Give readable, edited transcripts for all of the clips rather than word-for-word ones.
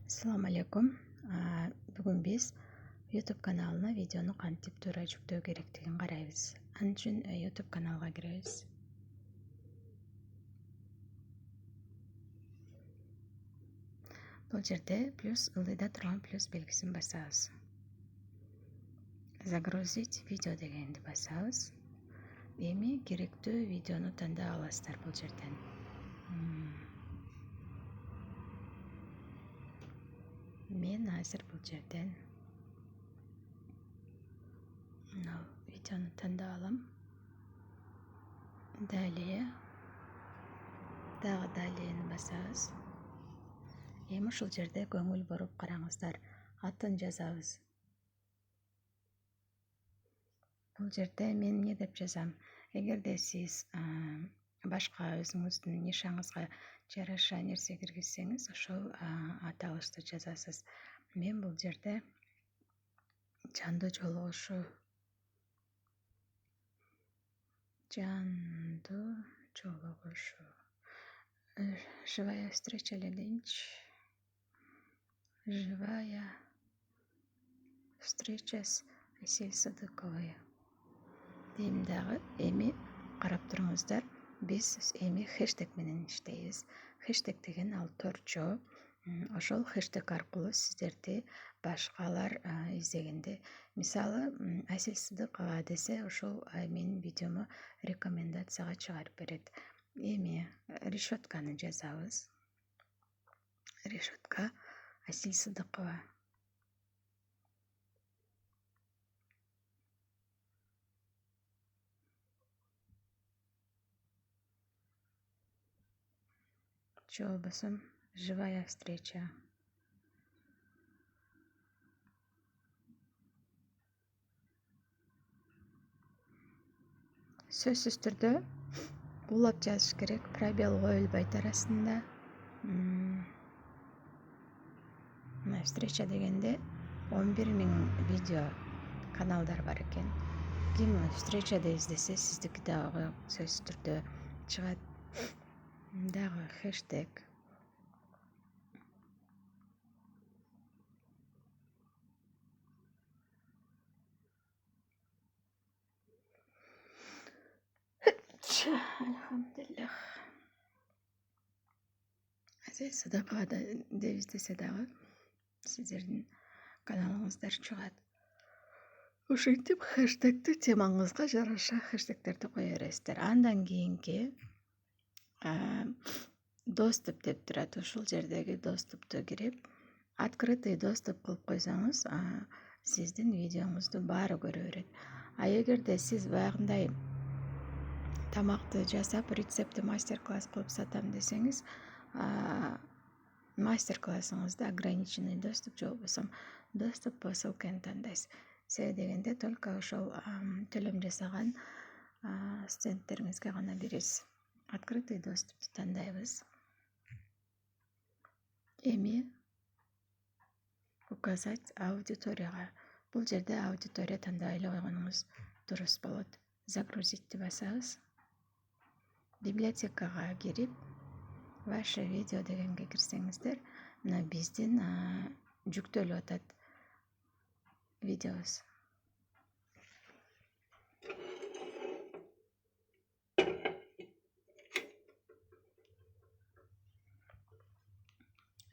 Assalamu alaikum. Бүгін біз YouTube каналына видеоны қантип тура жүктөө керектігін қарайбыз. Ан үчүн YouTube каналға киребиз. Бұл жерде плюс ылдыйда турган плюс белгисин басабыз. Загрузить видео дегенди басабыз. Эми керектүү видеону тандап аласыздар бұл жерден. Мен азыр бұл жерден видеоны тандап алам. Далее далеени басабыз. Эми ушул жерде көңүл буруп караңыздар. Атын жазабыз. Бул жерде мен эмне деп жазам? Эгерде сиз башка өзүңүздүн нишаңызга жараша нерсе киргизсеңиз, ошол аталышты жазасыз. Мен бул жерде жанды жолугушуу живая встреча эле дейинчи. Живая встреча с Асель Садыковой дейм дагы. Эми карап туруңуздар, биз эми хэштег менен иштейбиз. Хэштег деген ал торчо. Ошол хэштег аркылуу сиздерди башкалар издегенде, мисалы Асель Садыкова десе, ошол менин видеому рекомендацияга чыгарып берет. Эми решетканы жазабыз. Решетка Асель Садыкова. Же болбосо живая встреча. Сөзсүз түрдө улап жазыш керек. Пробел коюлбайт арасында. Встреча дегенде 11.000 видео каналдар бар экен. Ким встречада издесе, сиздики дагы сөзсүз түрдө чыгат. Дагы хэштег. Алхамдулиллах. Асель Садыкова деп издесе дагы сиздердин каналыңыздар чыгат. Ошентип хэштегти темаңызга жараша хэштегтерди кое бересиздер. Андан кийинки доступ деп турат. Ушул жердеги доступту кирип, открытый доступ кылып койсоңуз, сиздин видеоңузду баары көрө берет. Эгерде сиз баягындай тамакты жасап, рецептти мастер-класс кылып сатам десеңиз, мастер-классыңызда ограниченный доступ, же болбосо доступ по ссылканы тандайсыз. Себеби дегенде только ошол төлөм жасаган студенттериңизге гана бересиз. Открытый доступты тандайбыз. Эми указать аудиторияга. Бул жерде аудитория тандап эле койгонуңуз дурус болот. Загрузить басабыз. Библиотекага кирип, ваше видео дегенге кирсеңиздер, мына биздин жүктөлүп атат видеобуз.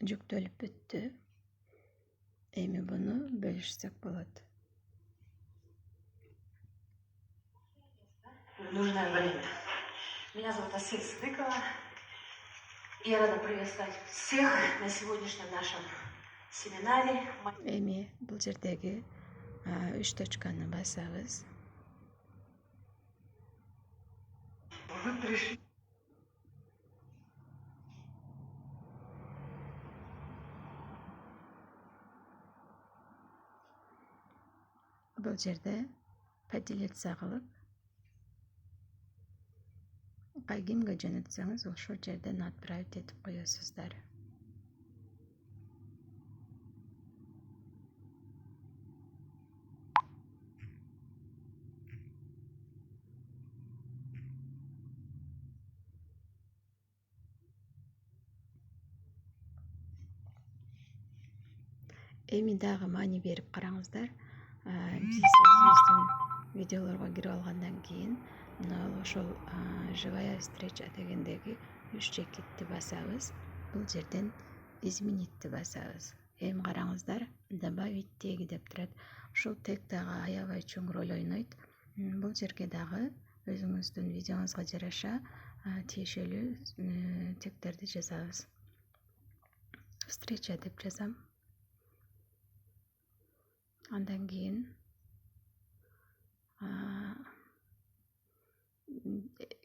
Жүктөлүп бүттү. Эми буну бөлүшсөк болот. Нужное время. Меня зовут Асель Садыкова. Я рада приветствовать всех на сегодняшнем нашем семинаре. Эми бул жердеги 3 точканы басабыз. Бул жерде поделиться кылып, кимге жөнөтсөңүз ошол жерден отправить этип коесуздар. эми дагы маани берип караңыздар. Биз өзүбүздүн видеолорго кирип алгандан кийин ошол живая встреча дегендеги 3 чекитти басабыз. Бул жерден изменитти басабыз. Эми караңыздар, добавить теги деп турат. Ушул тег дагы аябай чоң роль ойнойт. Бул жерге дагы өзүңүздүн видеоңузга жараша тиешелүү тегтерди жазабыз. Встреча деп жазам. Андан кийин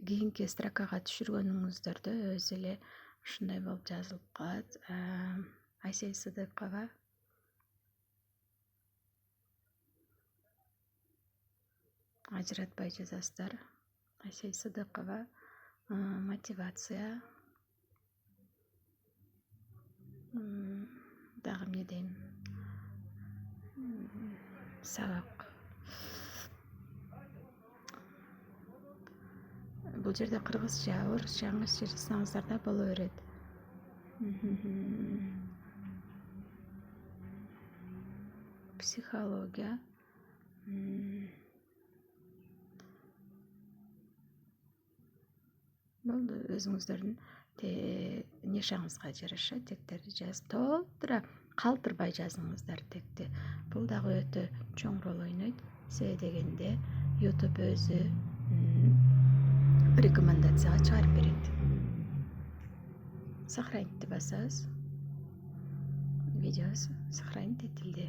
кийинки строкага түшүргөнүңүздөрдө өзү эле ушундай болуп жазылып калат. Айсел Сыдыкова, ажыратпай жазасыздар. Айсел Сыдыкова, мотивация, дагы эмне дейм, сабак. Бул жерде кыргызча, орусча, англисче жазсаңыздар да боло берет. Психология, бул өзүңүздөрдүн нишаңызга жараша тегтерди жазып толтура калтырбай жазыңыздар тегти. Бул дагы өтө чоң роль ойнойт. Себеби дегенде YouTube өзү рекомендацияга чыгарып берет. Сохранить басабыз. Видео сохранить этилди.